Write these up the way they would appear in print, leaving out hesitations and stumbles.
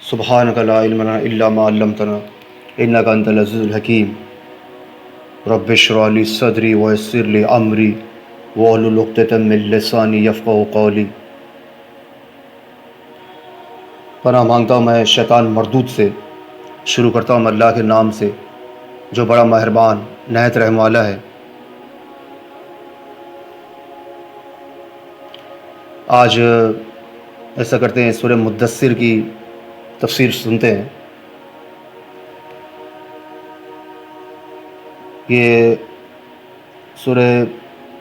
سبحانک لا علم لنا الا ما علمتنا انک انت العزیز الحکیم رب اشرح لی صدری ویسر لی امری واحلل عقدۃ من لسانی یفقہوا قولی۔ پناہ مانگتا ہوں میں شیطان مردود سے۔ شروع کرتا ہوں اللہ کے نام سے جو بڑا مہربان نہایت رحم والا ہے۔ آج ایسا کرتے ہیں سورہ مدثر کی تفسیر سنتے ہیں۔ یہ سورہ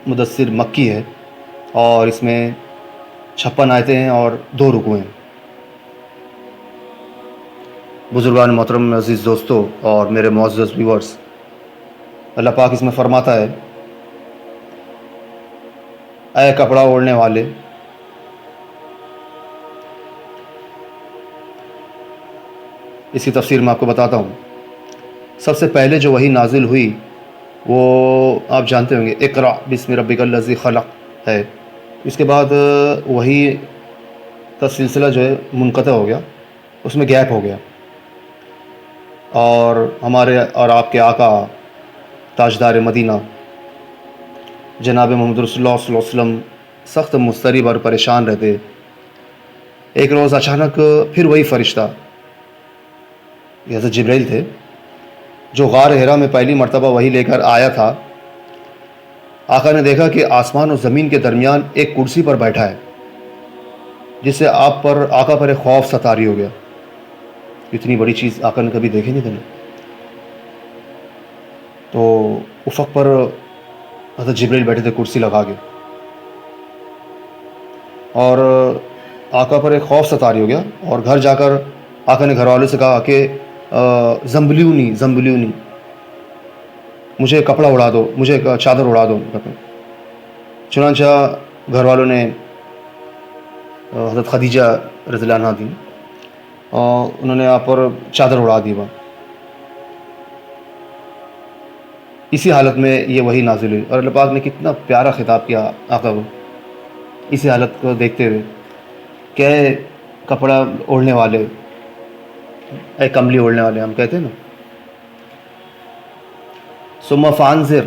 مدثر مکی ہے اور اس میں 56 آیتیں ہیں اور 2 رکوع ہیں۔ بزرگان محترم، عزیز دوستو اور میرے معزز ویورز، اللہ پاک اس میں فرماتا ہے، اے کپڑا اوڑھنے والے، اس کی تفسیر میں آپ کو بتاتا ہوں۔ سب سے پہلے جو وحی نازل ہوئی وہ آپ جانتے ہوں گے، اقرأ بسم ربک الذی خلق ہے۔ اس کے بعد وحی کا سلسلہ جو ہے منقطع ہو گیا، اس میں گیپ ہو گیا، اور ہمارے اور آپ کے آقا تاجدار مدینہ جناب محمد رسول اللہ صلی اللہ علیہ وسلم سخت مضطرب اور پریشان رہتے۔ ایک روز اچانک پھر وہی فرشتہ، یہ حضرت جبرائیل تھے جو غار حرا میں پہلی مرتبہ وہی لے کر آیا تھا۔ آقا نے دیکھا کہ آسمان اور زمین کے درمیان ایک کرسی پر بیٹھا ہے، جس سے آقا پر ایک خوف سا طاری ہو گیا۔ اتنی بڑی چیز آقا نے کبھی دیکھی نہیں تھی۔ تو افق پر حضرت جبرائیل بیٹھے تھے کرسی لگا کے، اور آقا پر ایک خوف سا طاری ہو گیا، اور گھر جا کر آقا نے گھر والوں سے کہا کہ زمبلیونی، مجھے کپڑا اڑا دو، مجھے چادر اڑا دو۔ چنانچہ گھر والوں نے حضرت خدیجہ رضی اللہ عنہا تھیں، اور انہوں نے آپ پر چادر اڑا دی۔ اسی حالت میں یہ وحی نازل ہوئی، اور اللہ پاک نے کتنا پیارا خطاب کیا آقا کو اسی حالت کو دیکھتے ہوئے کہ اے کپڑا اوڑھنے والے، اے کملی اوڑھنے والے، ہم کہتے ہیں نا، ثم فانذر،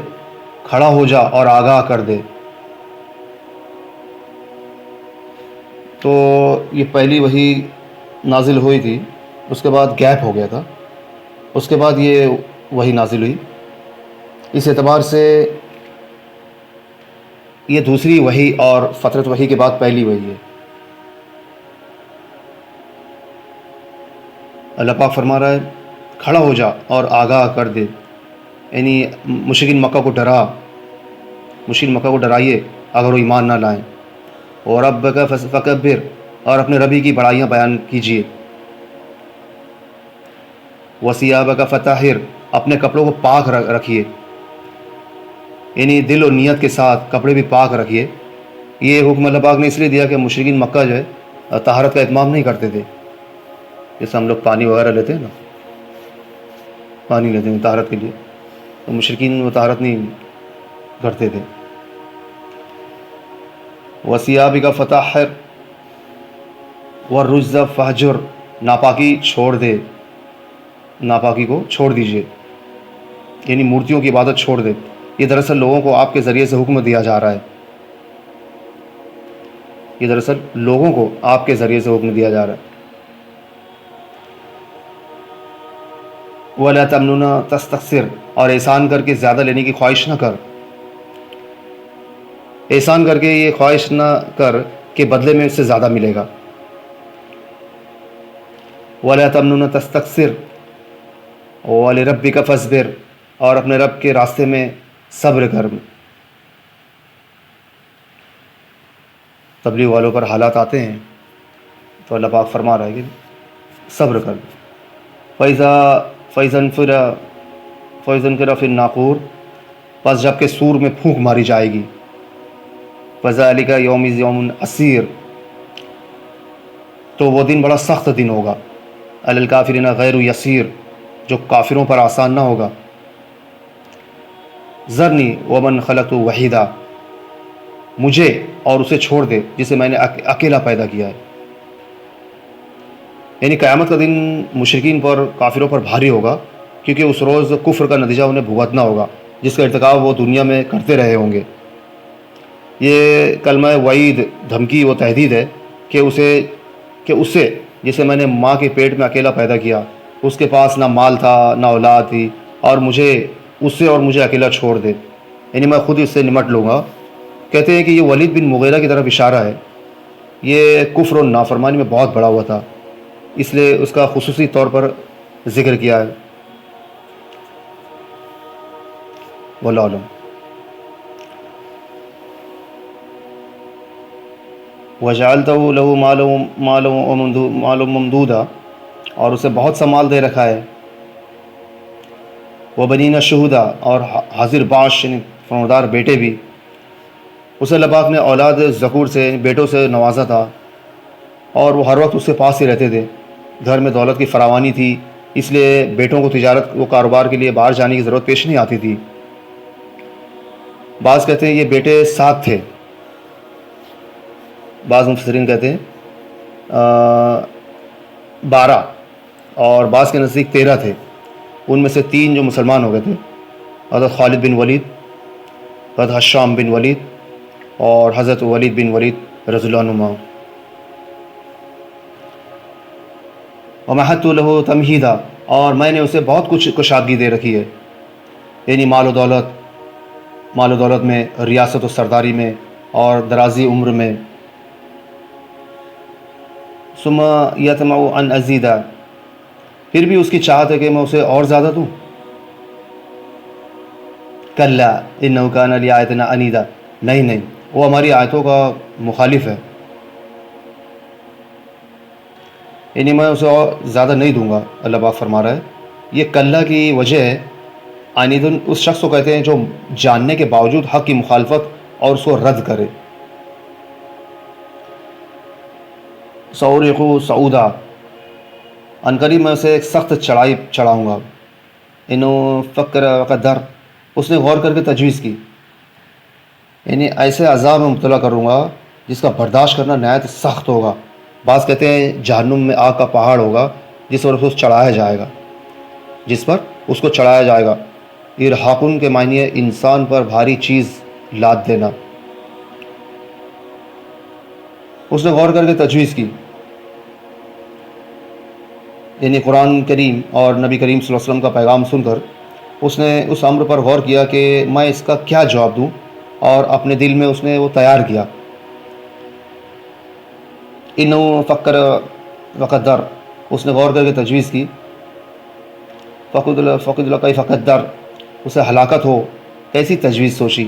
کھڑا ہو جا اور آگاہ کر دے۔ تو یہ پہلی وحی نازل ہوئی تھی، اس کے بعد گیپ ہو گیا تھا، اس کے بعد یہ وحی نازل ہوئی۔ اس اعتبار سے یہ دوسری وحی اور فترت وحی کے بعد پہلی وحی ہے۔ اللہ پاک فرما رہا ہے کھڑا ہو جا اور آگاہ کر دے، یعنی مشرکین مکہ کو ڈرا، مشرکین مکہ کو ڈرائیے اگر وہ ایمان نہ لائیں، اور ربک فکبر، اور اپنے ربی کی بڑائیاں بیان کیجیے، وثیابک فطہر، اپنے کپڑوں کو پاک رکھیے، یعنی دل اور نیت کے ساتھ کپڑے بھی پاک رکھیے۔ یہ حکم اللہ پاک نے اس لیے دیا کہ مشرکین مکہ جو ہے طہارت کا اہتمام نہیں کرتے تھے، جیسے ہم لوگ پانی وغیرہ لیتے ہیں نا، پانی لیتے ہیں طہارت کے لیے، تو مشرکین وہ طہارت نہیں کرتے تھے۔ وثیابک فطہر والرجز فہجر، ناپاکی چھوڑ دے، ناپاکی کو چھوڑ دیجیے، یعنی مورتیوں کی عبادت چھوڑ دے۔ یہ دراصل لوگوں کو آپ کے ذریعے سے حکم دیا جا رہا ہے، یہ دراصل لوگوں کو آپ کے ذریعے سے حکم دیا جا رہا ہے۔ وَلَا تَمْنُنَ تَسْتَكْثِرْ، اور احسان کر کے زیادہ لینے کی خواہش نہ کر، احسان کر کے یہ خواہش نہ کر کہ بدلے میں اس سے زیادہ ملے گا۔ وَلَا تَمْنُنَ تَسْتَكْثِرْ وَلِرَبِّكَ فَاصْبِرْ، اور اپنے رب کے راستے میں صبر کر۔ تبلیغ والوں پر حالات آتے ہیں تو اللہ پاک فرما رہا ہے کہ صبر کر۔ فَإِذَا انفِرَ فِي النَّاقُورِ، پس جب کہ سور میں پھونک ماری جائے گی، فَذَلِكَ يَوْمٌ عَسِيرٌ، تو وہ دن بڑا سخت دن ہوگا، عَلَى الْكَافِرِينَ غَيْرُ يَسِيرٌ، جو کافروں پر آسان نہ ہوگا۔ ذرنی ومن خلقت وحیدا، مجھے اور اسے چھوڑ دے جسے میں نے اکیلا پیدا کیا ہے۔ یعنی قیامت کا دن مشرکین پر کافروں پر بھاری ہوگا، کیونکہ اس روز کفر کا نتیجہ انہیں بھگتنا ہوگا جس کا ارتکاب وہ دنیا میں کرتے رہے ہوں گے۔ یہ کلمہ وعید، دھمکی و تہدید ہے کہ اسے جسے میں نے ماں کے پیٹ میں اکیلا پیدا کیا، اس کے پاس نہ مال تھا نہ اولاد تھی، اور مجھے اکیلا چھوڑ دے، یعنی میں خود اس سے نمٹ لوں گا۔ کہتے ہیں کہ یہ ولید بن مغیرہ کی طرف اشارہ ہے۔ یہ کفر و نافرمانی میں بہت بڑا ہوا تھا، اس لیے اس کا خصوصی طور پر ذکر کیا ہے۔ واللہ اعلم۔ وَجَعَلْتَهُ لَهُ مَالًا مَمْدُودًا، اور اسے بہت سا مال دے رکھا ہے۔ وَبَنِينَ شُهُدًا، اور حاضر باش یعنی فرماندار بیٹے بھی۔ اسے اللہ پاک نے اولاد ذکور سے بیٹوں سے نوازا تھا، اور وہ ہر وقت اس کے پاس ہی رہتے تھے۔ گھر میں دولت کی فراوانی تھی، اس لیے بیٹوں کو تجارت و کاروبار کے لیے باہر جانے کی ضرورت پیش نہیں آتی تھی۔ بعض کہتے ہیں یہ بیٹے 7 تھے، بعض مفسرین کہتے ہیں 12، اور بعض کے نزدیک 13 تھے۔ ان میں سے 3 جو مسلمان ہو گئے تھے، حضرت خالد بن ولید، حضرت حشام بن ولید، اور حضرت ولید بن ولید رضی اللہ عنہما۔ وَمَهَدتُّ لَهُ تَمْهِيدًا، اور میں نے اسے بہت کچھ کشادگی دے رکھی ہے، یعنی مال و دولت میں، ریاست و سرداری میں، اور درازی عمر میں۔ ثم یطمع ان ازید، پھر بھی اس کی چاہت ہے کہ میں اسے اور زیادہ دوں۔ کلا انہ کان لآیاتنا عنیدا، نہیں وہ ہماری آیتوں کا مخالف ہے، یعنی میں اسے اور زیادہ نہیں دوں گا۔ اللہ پاک فرما رہا ہے، یہ کلا کی وجہ ہے۔ عنید اس شخص کو کہتے ہیں جو جاننے کے باوجود حق کی مخالفت اور اس کو رد کرے۔ سأرهقہ صعودا، عنقریب میں اسے ایک سخت چڑھائی چڑھاؤں گا۔ انہوں فکر وقدر، اس نے غور کر کے تجویز کی، یعنی ایسے عذاب میں مبتلا کروں گا جس کا برداشت کرنا نہایت سخت ہوگا۔ بعض کہتے ہیں جہنم میں آگ کا پہاڑ ہوگا جس پر اس کو چڑھایا جائے گا۔ ارحاقن کے معنی ہے انسان پر بھاری چیز لاد دینا۔ اس نے غور کر کے تجویز کی، یعنی قرآن کریم اور نبی کریم صلی اللہ علیہ وسلم کا پیغام سن کر اس نے اس امر پر غور کیا کہ میں اس کا کیا جواب دوں، اور اپنے دل میں اس نے وہ تیار کیا۔ انہوں فکر وقدر، اس نے غور کر کے تجویز کی۔ فقد کیف قدر، اسے ہلاکت ہو ایسی تجویز سوچی۔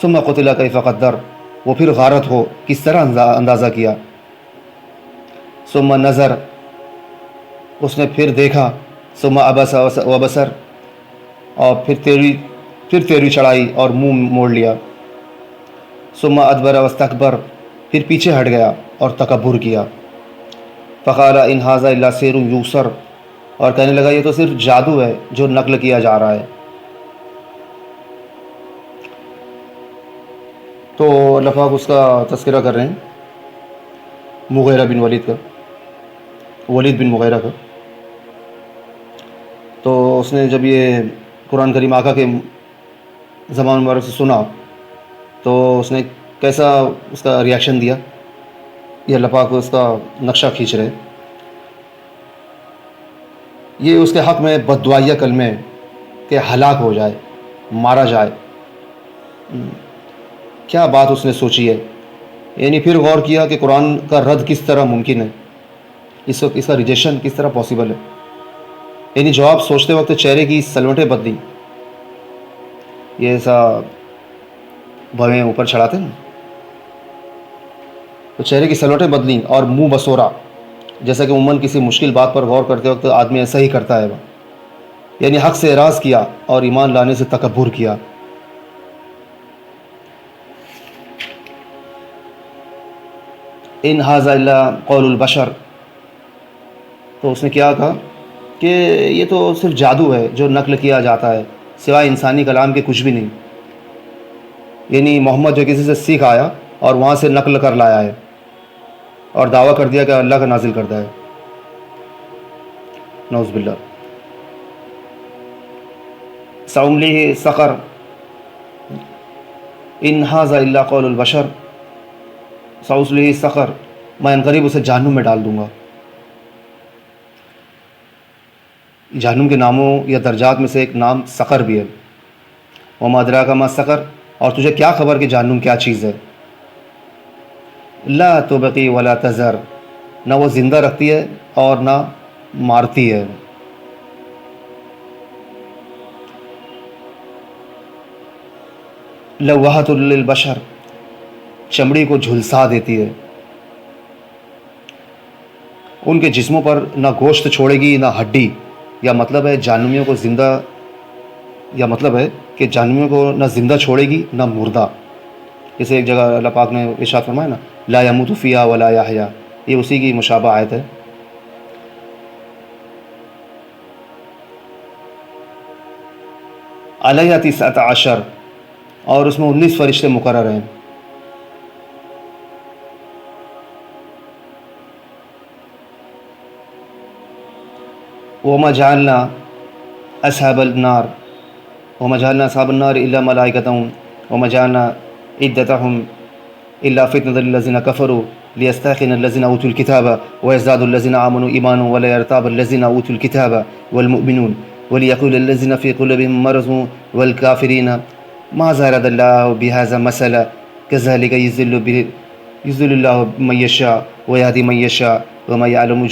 ثم قتل کیف قدر، وہ پھر غارت ہو کس طرح اندازہ کیا۔ ثم نظر، اس نے پھر دیکھا۔ ثم عبس وبصر، اور پھر تیری چڑھائی اور منہ موڑ لیا۔ ثم ادبر واستکبر، پھر پیچھے ہٹ گیا اور تکبر کیا۔ فقال ان ھذا الا سحر یؤثر، اور کہنے لگا یہ تو صرف جادو ہے جو نقل کیا جا رہا ہے۔ تو اللہ پاک اس کا تذکرہ کر رہے ہیں، مغیرہ بن ولید کا، ولید بن مغیرہ کا۔ تو اس نے جب یہ قرآن کریم آقا کے زبان مبارک سے سنا تو اس نے کیسا اس کا ریاکشن دیا، یہ اللہ پاک اس کا نقشہ کھینچ رہے۔ یہ اس کے حق میں بددعائیہ کلمے کہ ہلاک ہو جائے، مارا جائے۔ کیا بات اس نے سوچی ہے، یعنی پھر غور کیا کہ قرآن کا رد کس طرح ممکن ہے، اس کا ریجیکشن کس طرح پاسبل ہے۔ یعنی جواب سوچتے وقت چہرے کی سلوٹیں بدلی، یہ ایسا بھویں اوپر چڑھاتے ہیں تو چہرے کی سلوٹیں بدلیں اور منہ بسورا، جیسا کہ عموماً کسی مشکل بات پر غور کرتے وقت آدمی ایسا ہی کرتا ہے، یعنی حق سے اعراض کیا اور ایمان لانے سے تکبر کیا۔ ان ھذا الا قول البشر، تو اس نے کیا کہا کہ یہ تو صرف جادو ہے جو نقل کیا جاتا ہے، سوائے انسانی کلام کے کچھ بھی نہیں۔ یعنی محمد جو کسی سے سیکھ آیا اور وہاں سے نقل کر لایا ہے اور دعویٰ کر دیا کہ اللہ کا نازل کردہ ہے۔ نعوذ باللہ. سأملیہ سقر ان ھذا الا قول البشر. سأصلیہ سقر، میں عنقریب اسے جہنم میں ڈال دوں گا. جہنم کے ناموں یا درجات میں سے ایک نام سقر بھی ہے. وما ادراک ما سقر، اور تجھے کیا خبر کہ جہنم کیا چیز ہے. لا تبقی ولا تذر، نہ وہ زندہ رکھتی ہے اور نہ مارتی ہے. لواحۃ للبشر، چمڑی کو جھلسا دیتی ہے. ان کے جسموں پر نہ گوشت چھوڑے گی نہ ہڈی. یا مطلب ہے جہنمیوں کو زندہ، یا مطلب ہے کہ جہنمیوں کو نہ زندہ چھوڑے گی نہ مردہ. جیسے ایک جگہ اللہ پاک نے ارشاد فرمایا نا، لا یموت فیہا ولا یحیا، یہ اسی کی مشابہ آیت ہے. علیہ 19، اور اس میں 19 فرشتے مقرر ہیں. وما جعلنا اصحاب النار وما جعلنا اصحاب النار الا ملائکۃ وما جعلنا عدتهم الا فتنة للذین کفروا لیستيقن الذین اوتوا الکتاب ویزداد الذین آمنوا ایمانا ولا یرتاب الذین اوتوا الکتاب والمؤمنون وليقول الذين في قلوبهم مرض والكافرين ماذا أراد الله بهذا مثلا كذلك يضل الله من يشاء ويهدي من يشاء وما يعلم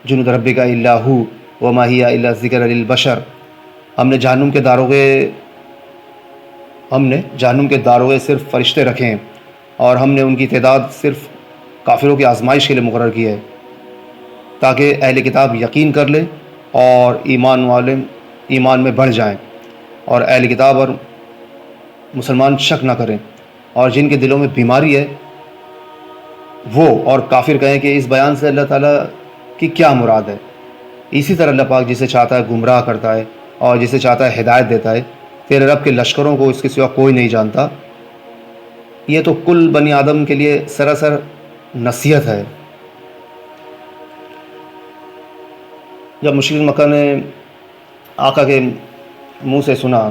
جنود ربك إلا هو وما هي إلا ذکر للبشر. ہم نے جہنم کے داروغے صرف فرشتے رکھے ہیں، اور ہم نے ان کی تعداد صرف کافروں کی آزمائش کے لیے مقرر کی ہے، تاکہ اہل کتاب یقین کر لیں اور ایمان والے ایمان میں بڑھ جائیں، اور اہل کتاب اور مسلمان شک نہ کریں، اور جن کے دلوں میں بیماری ہے وہ اور کافر کہیں کہ اس بیان سے اللہ تعالیٰ کی کیا مراد ہے. اسی طرح اللہ پاک جسے چاہتا ہے گمراہ کرتا ہے اور جسے چاہتا ہے ہدایت دیتا ہے. تیرے رب کے لشکروں کو اس کے سوا کوئی نہیں جانتا. یہ تو کل بنی آدم کے لیے سراسر نصیحت ہے. جب مشرکین مکہ نے آقا کے منہ سے سنا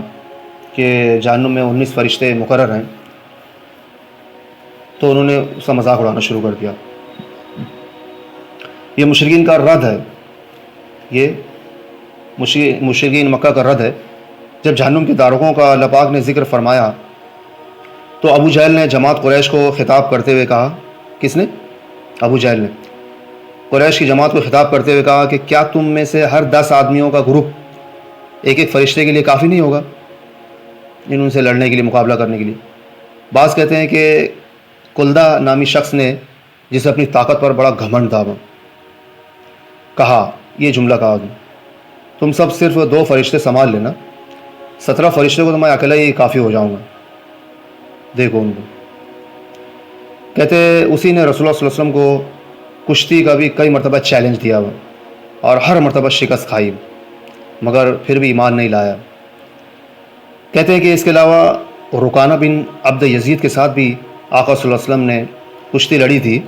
کہ جہنم میں 19 فرشتے مقرر ہیں تو انہوں نے اس کا مذاق اڑانا شروع کر دیا. یہ مشرکین کا رد ہے، یہ مشرکین مکہ کا رد ہے. جب جہنم کے داروغوں کا اللہ پاک نے ذکر فرمایا تو ابو جہل نے جماعت قریش کو خطاب کرتے ہوئے کہا، کس نے؟ ابو جہل نے قریش کی جماعت کو خطاب کرتے ہوئے کہا کہ کیا تم میں سے ہر 10 آدمیوں کا گروپ ایک ایک فرشتے کے لیے کافی نہیں ہوگا ان سے لڑنے کے لیے، مقابلہ کرنے کے لیے؟ بعض کہتے ہیں کہ کلدہ نامی شخص نے، جسے اپنی طاقت پر بڑا گھمنڈ تھا، کہا، یہ جملہ کہا، تم سب صرف 2 فرشتے سنبھال لینا، 17 فرشتوں کو تو میں اکیلا ہی کافی ہو جاؤں گا. دیکھو ان کو. کہتے اسی نے رسول اللہ صلی اللہ علیہ وسلم کو کشتی کا بھی کئی مرتبہ چیلنج دیا اور ہر مرتبہ شکست کھائی، مگر پھر بھی ایمان نہیں لایا. کہتے ہیں کہ اس کے علاوہ رکانہ بن عبد یزید کے ساتھ بھی آقا صلی اللہ علیہ وسلم نے کشتی لڑی تھی،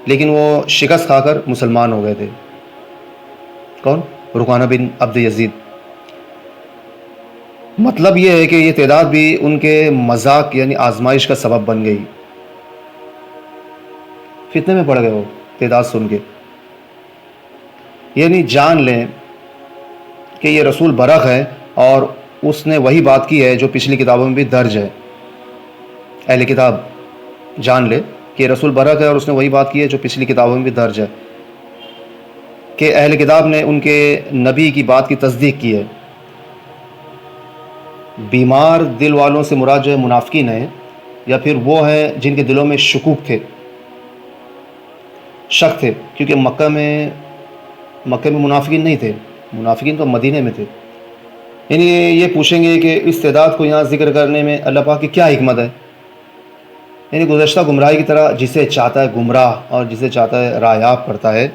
لیکن وہ شکست کھا کر مسلمان ہو گئے تھے. کون؟ رکانہ بن عبد یزید. مطلب یہ ہے کہ یہ تعداد بھی ان کے مذاق یعنی آزمائش کا سبب بن گئی. فتنے میں پڑ گئے وہ تعداد سن کے. یعنی جان لیں کہ یہ رسول برحق ہے اور اس نے وہی بات کی ہے جو پچھلی کتابوں میں بھی درج ہے. اہل کتاب جان لے کہ رسول برحق ہے اور اس نے وہی بات کی ہے جو پچھلی کتابوں میں بھی درج ہے، کہ اہل کتاب نے ان کے نبی کی بات کی تصدیق کی ہے. بیمار دل والوں سے مراد جو ہے منافقین ہیں، یا پھر وہ ہیں جن کے دلوں میں شکوک تھے، شک تھے، کیونکہ مکہ میں منافقین نہیں تھے، منافقین تو مدینے میں تھے. یعنی یہ پوچھیں گے کہ اس تعداد کو یہاں ذکر کرنے میں اللہ پاک کی کیا حکمت ہے. یعنی گزشتہ گمراہی کی طرح جسے چاہتا ہے گمراہ اور جسے چاہتا ہے رایاب کرتا ہے.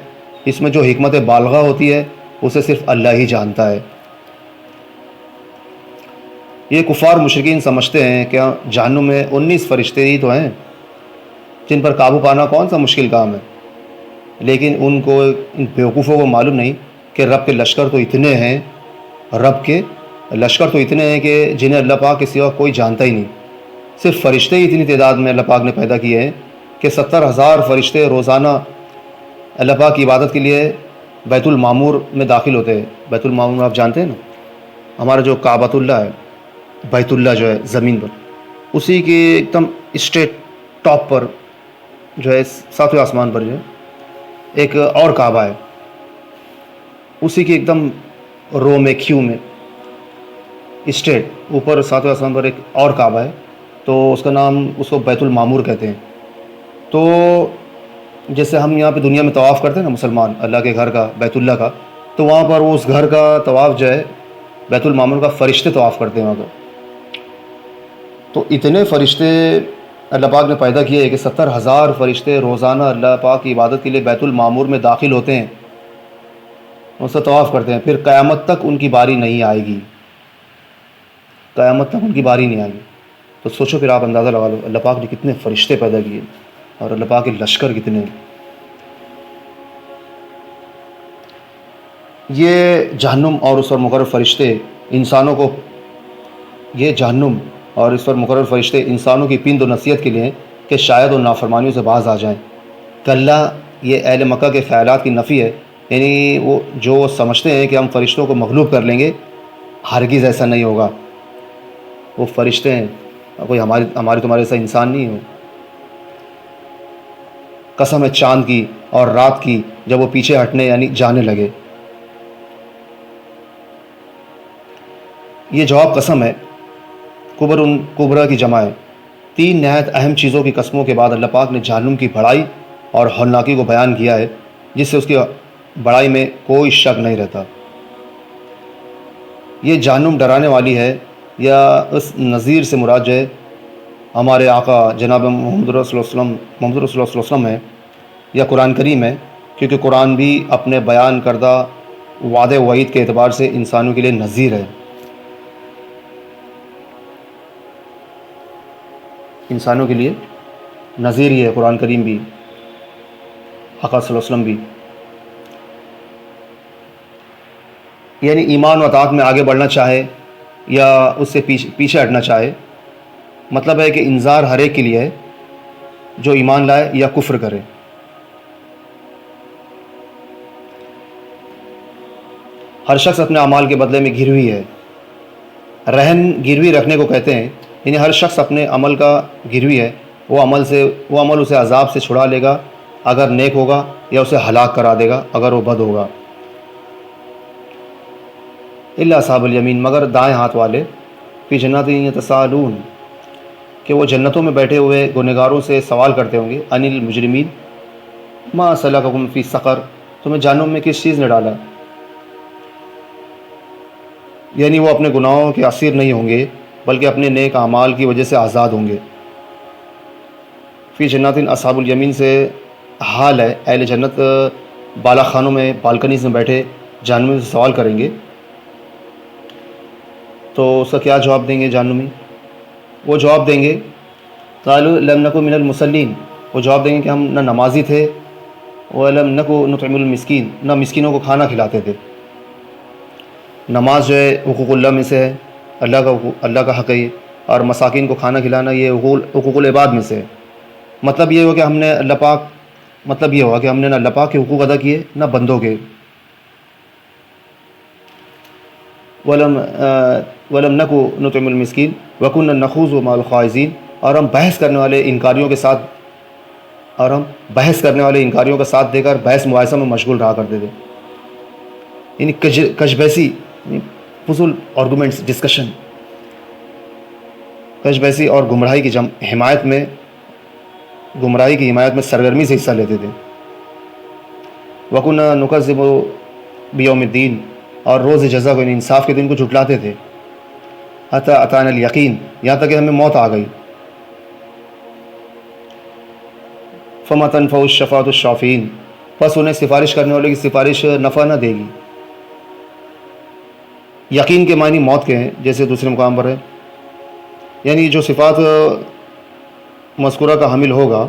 اس میں جو حکمت بالغہ ہوتی ہے اسے صرف اللہ ہی جانتا ہے. یہ کفار مشرکین سمجھتے ہیں کہ جہنم میں 19 فرشتے ہی تو ہیں جن پر قابو پانا کون سا مشکل کام ہے. لیکن ان بیوقوفوں کو معلوم نہیں کہ رب کے لشکر تو اتنے ہیں، رب کے لشکر تو اتنے ہیں کہ جنہیں اللہ پاک کے سوا کوئی جانتا ہی نہیں۔ صرف فرشتے ہی اتنی تعداد میں اللہ پاک نے پیدا کیے ہیں کہ 70,000 فرشتے روزانہ اللہ پاک کی عبادت کے لیے بیت المعمور میں داخل ہوتے ہیں۔ بیت المعمور آپ جانتے ہیں نا، ہمارا جو کعبۃ اللہ ہے، بیت اللہ جو ہے زمین پر، اسی کے ایک دم اسٹیٹ ٹاپ پر جو ہے، ساتویں آسمان پر جو ہے ایک اور کعبہ ہے، اسی کے ایک دم رو میں کیو میں اسٹیٹ اوپر ساتویں آسمان پر ایک اور کعبہ ہے، تو اس کا نام، اس کو بیت المعمور کہتے ہیں۔ تو جیسے ہم یہاں پہ دنیا میں طواف کرتے ہیں نا مسلمان، اللہ کے گھر کا، بیت اللہ کا، تو وہاں پر وہ اس گھر کا طواف جو ہے بیت المعمور کا فرشتے طواف کرتے ہیں وہاں کا۔ تو اتنے فرشتے اللہ پاک نے پیدا کیے کہ 70,000 فرشتے روزانہ اللہ پاک کی عبادت کے لیے بیت المعمور میں داخل ہوتے ہیں، اس سے طواف کرتے ہیں۔ پھر قیامت تک ان کی باری نہیں آئے گی، قیامت تک ان کی باری نہیں آئے گی۔ تو سوچو پھر آپ اندازہ لگا لو اللہ پاک نے کتنے فرشتے پیدا کیے اور اللہ پاک کے لشکر کتنے ہیں۔ یہ جہنم اور اس پر مقرر فرشتے انسانوں کو، یہ جہنم اور اس پر مقرر فرشتے انسانوں کی پند و نصیحت کے لیے ہیں کہ شاید وہ نافرمانیوں سے باز آ جائیں۔ کلا، یہ اہل مکہ کے خیالات کی نفی ہے، یعنی وہ جو سمجھتے ہیں کہ ہم فرشتوں کو مغلوب کر لیں گے، ہرگز ایسا نہیں ہوگا۔ وہ فرشتے ہیں، کوئی ہماری تمہارے جیسا انسان نہیں ہو۔ قسم ہے چاند کی اور رات کی جب وہ پیچھے ہٹنے یعنی جانے لگے۔ یہ جواب قسم ہے، کبرا کی جمع ہے۔ 3 نہایت اہم چیزوں کی قسموں کے بعد اللہ پاک نے جہنم کی بڑائی اور ہولناکی کو بیان کیا ہے، جس سے اس کی بڑائی میں کوئی شک نہیں رہتا۔ یہ جہنم ڈرانے والی ہے، یا اس نذیر سے مراد جو ہے ہمارے آقا جناب محمد رسول اللہ صلی اللہ علیہ وسلم ہے، یا قرآن کریم ہے، کیونکہ قرآن بھی اپنے بیان کردہ وعدے وعید کے اعتبار سے انسانوں کے لیے نذیر ہے۔ انسانوں کے لیے نذیر ہی ہے قرآن کریم بھی، آقا صلی اللہ علیہ وسلم بھی۔ یعنی ایمان و اطاعت میں آگے بڑھنا چاہے یا اس سے پیچھے ہٹنا چاہے، مطلب ہے کہ انذار ہر ایک کے لیے ہے جو ایمان لائے یا کفر کرے۔ ہر شخص اپنے اعمال کے بدلے میں گروی ہے، رہن گروی رکھنے کو کہتے ہیں، یعنی ہر شخص اپنے عمل کا گروی ہے، وہ عمل اسے عذاب سے چھڑا لے گا اگر نیک ہوگا، یا اسے ہلاک کرا دے گا اگر وہ بد ہوگا۔ الا اصحاب الیمین، مگر دائیں ہاتھ والے، فی جنات یتساءلون، کہ وہ جنتوں میں بیٹھے ہوئے گنہگاروں سے سوال کرتے ہوں گے، عن المجرمین، ما سلککم فی سقر، تمہیں جہنم میں کس چیز نے ڈالا؟ یعنی وہ اپنے گناہوں کے اسیر نہیں ہوں گے، بلکہ اپنے نیک اعمال کی وجہ سے آزاد ہوں گے۔ فی جنات، اصحاب الیمین سے حال ہے اہل جنت بالا خانوں میں، بالکنیز میں بیٹھے جہنمی سے سوال کریں گے، تو اس کا کیا جواب دیں گے جہنمی؟ وہ جواب دیں گے قالوا لم نکن من المصلین، وہ جواب دیں گے کہ ہم نہ نمازی تھے، ولم نکن نطعم المسکین، نہ مسکینوں کو کھانا کھلاتے تھے۔ نماز جو ہے حقوق اللہ میں سے ہے، اللہ کا حق ہے یہ، اور مساکین کو کھانا کھلانا یہ حقوق العباد میں سے ہے۔ مطلب یہ ہوا کہ ہم نے نہ اللہ پاک کے حقوق ادا کیے نہ بندوں کے۔ ولم نکن نطعم المسکین وکنا نخوض مع الخائضین، اور ہم بحث کرنے والے انکاریوں کا ساتھ دے کر بحث مباحثہ میں مشغول رہا کرتے تھے۔ یعنی کش بحثی، فضول آرگومنٹس، ڈسکشن، کش بحثی اور گمراہی کی حمایت میں سرگرمی سے حصہ لیتے تھے۔ وَكُنَّا نُكَذِّبُ بِيَوْمِ الدِّينِ، اور روز جزا کو، یعنی انصاف کے دن کو جھٹلاتے تھے۔ حَتَّىٰ أَتَانَا الْيَقِينُ، یہاں تک کہ ہمیں موت آ گئی۔ فَمَا تَنفَعُ الشَّفَاعَةُ الشَّافِعِينَ، پس انہیں سفارش کرنے والے کی سفارش نفع نہ دے گی۔ یقین کے معنی موت کے ہیں، جیسے دوسرے مقام پر ہے، یعنی جو صفات مذکورہ کا حامل ہوگا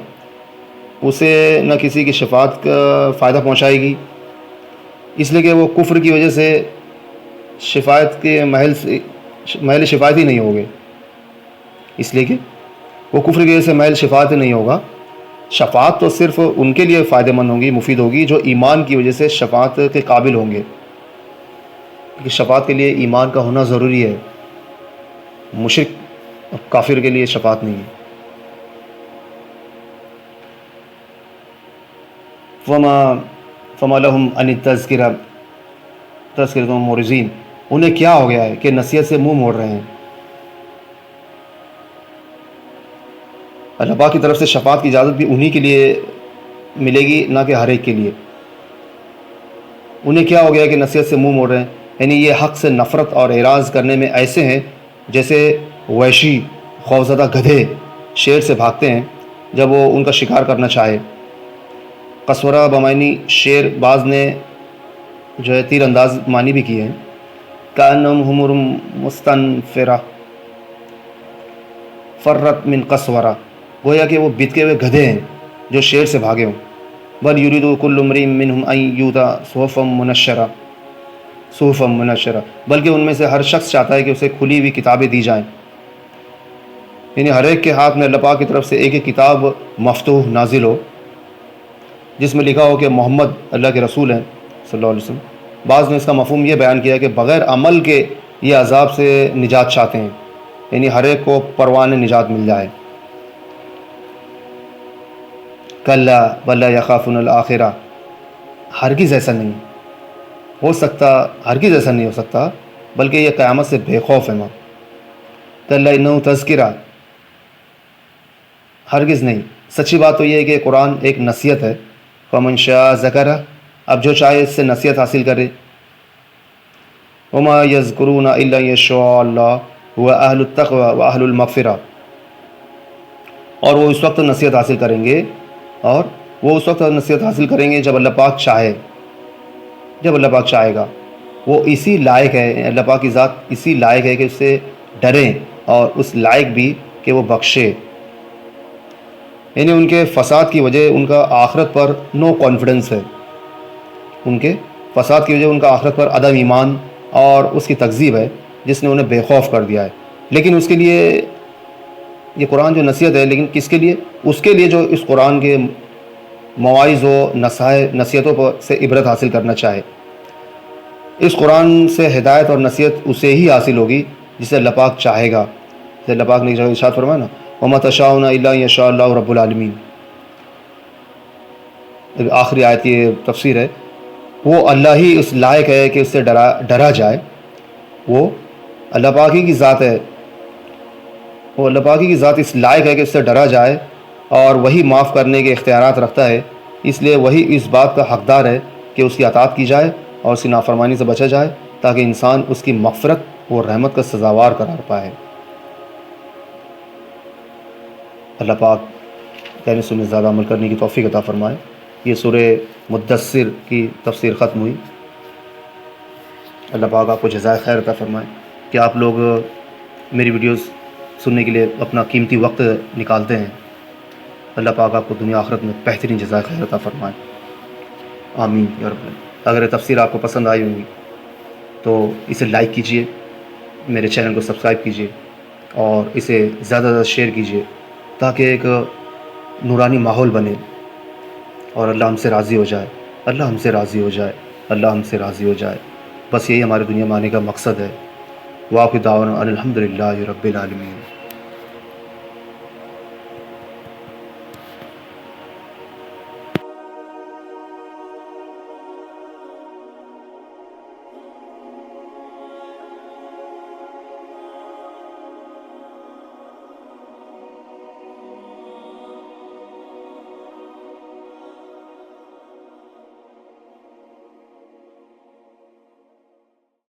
اسے نہ کسی کی شفاعت کا فائدہ پہنچائے گی، اس لیے کہ وہ کفر کی وجہ سے شفاعت کے محل شفاعت ہی نہیں ہوگے، اس لیے کہ وہ کفر کی وجہ سے محل شفاعت ہی نہیں ہوگا۔ شفاعت تو صرف ان کے لیے فائدہ مند ہوگی، مفید ہوگی، جو ایمان کی وجہ سے شفاعت کے قابل ہوں گے، کیونکہ شفاعت کے لیے ایمان کا ہونا ضروری ہے، مشرک اور کافر کے لیے شفاعت نہیں ہے۔ فما لهم عن تذکرۃ معرضین، انہیں کیا ہو گیا ہے کہ نصیحت سے منہ موڑ رہے ہیں۔ اللہ پاک کی طرف سے شفاعت کی اجازت بھی انہی کے لیے ملے گی، نہ کہ ہر ایک کے لیے۔ انہیں کیا ہو گیا کہ نصیحت سے منہ موڑ رہے ہیں، یعنی یہ حق سے نفرت اور اعراض کرنے میں ایسے ہیں جیسے وحشی خوفزدہ گدھے شیر سے بھاگتے ہیں جب وہ ان کا شکار کرنا چاہے۔ قسورہ بمعنی شیر، بعض نے جو ہے تیر انداز معنی بھی کیے ہیں، کأنہم حمر مستنفرہ فرت من قسورہ، گویا کہ وہ بتکے ہوئے گدھے ہیں جو شیر سے بھاگے ہوں۔ بل یرید کل امرئ منہم ان یؤتی صحفا منشرہ، بلکہ ان میں سے ہر شخص چاہتا ہے کہ اسے کھلی ہوئی کتابیں دی جائیں، یعنی ہر ایک کے ہاتھ میں اللہ پاک کی طرف سے ایک ایک کتاب مفتوح نازل ہو جس میں لکھا ہو کہ محمد اللہ کے رسول ہیں صلی اللہ علیہ وسلم۔ بعض نے اس کا مفہوم یہ بیان کیا کہ بغیر عمل کے یہ عذاب سے نجات چاہتے ہیں، یعنی ہر ایک کو پروان نجات مل جائے۔ کلا بل لا یخافون الآخرہ، ہرگز ایسا نہیں ہو سکتا، ہرگز ایسا نہیں ہو سکتا، بلکہ یہ قیامت سے بے خوف ہے۔ ماں کلا انہ تذکرہ، ہرگز نہیں، سچی بات تو یہ ہے کہ قرآن ایک نصیحت ہے۔ فمن شاء ذکرہ، اب جو چاہے اس سے نصیحت حاصل کرے۔ وما یذکرون الا یشاء اللہ هو اہل التقوی و اہل المغفرہ، اور وہ اس وقت نصیحت حاصل کریں گے، اور وہ اس وقت نصیحت حاصل کریں گے جب اللہ پاک چاہے، جب اللہ پاک چاہے گا۔ وہ اسی لائق ہے، اللہ پاک کی ذات اسی لائق ہے کہ اس سے ڈریں، اور اس لائق بھی کہ وہ بخشے۔ یعنی ان کے فساد کی وجہ ان کا آخرت پر نو کانفیڈنس ہے، ان کے فساد کی وجہ ان کا آخرت پر عدم ایمان اور اس کی تکذیب ہے جس نے انہیں بے خوف کر دیا ہے۔ لیکن اس کے لیے یہ قرآن جو نصیحت ہے، لیکن کس کے لیے؟ اس کے لیے جو اس قرآن کے مواعظ و نصیحتوں پر سے عبرت حاصل کرنا چاہے۔ اس قرآن سے ہدایت اور نصیحت اسے ہی حاصل ہوگی جسے اللہ پاک چاہے گا، جسے اللہ پاک نے ارشاد فرمایا نا وَمَا تَشَاءُونَ إِلَّا أَن يَشَاءَ اللَّهُ رَبُّ الْعَالَمِينَ۔ آخری آیت کی تفسیر ہے، وہ اللہ ہی اس لائق ہے کہ اس سے ڈرا جائے، وہ اللہ پاک ہی کی ذات ہے، وہ اللہ پاک ہی کی ذات اس لائق ہے کہ اس سے ڈرا جائے، اور وہی معاف کرنے کے اختیارات رکھتا ہے، اس لیے وہی اس بات کا حقدار ہے کہ اس کی اطاعت کی جائے اور اس کی نافرمانی سے بچا جائے، تاکہ انسان اس کی مغفرت و رحمت کا سزاوار قرار پائے۔ اللہ پاک کہنے سننے زیادہ عمل کرنے کی توفیق عطا فرمائے۔ یہ سورہ مدثر کی تفسیر ختم ہوئی۔ اللہ پاک آپ کو جزائے خیر عطا فرمائے کہ آپ لوگ میری ویڈیوز سننے کے لیے اپنا قیمتی وقت نکالتے ہیں۔ اللہ پاک آپ کو دنیا آخرت میں بہترین جزائے خیر عطا فرمائے، آمین یا رب العالمین۔ اگر یہ تفسیر آپ کو پسند آئی ہوگی تو اسے لائک کیجئے، میرے چینل کو سبسکرائب کیجئے، اور اسے زیادہ زیادہ شیئر کیجئے تاکہ ایک نورانی ماحول بنے، اور اللہ ہم سے راضی ہو جائے، اللہ ہم سے راضی ہو جائے، اللہ ہم سے راضی ہو جائے۔ بس یہی ہمارے دنیا میں آنے کا مقصد ہے۔ وآخر دعوانا ان الحمد للہ رب العالمین۔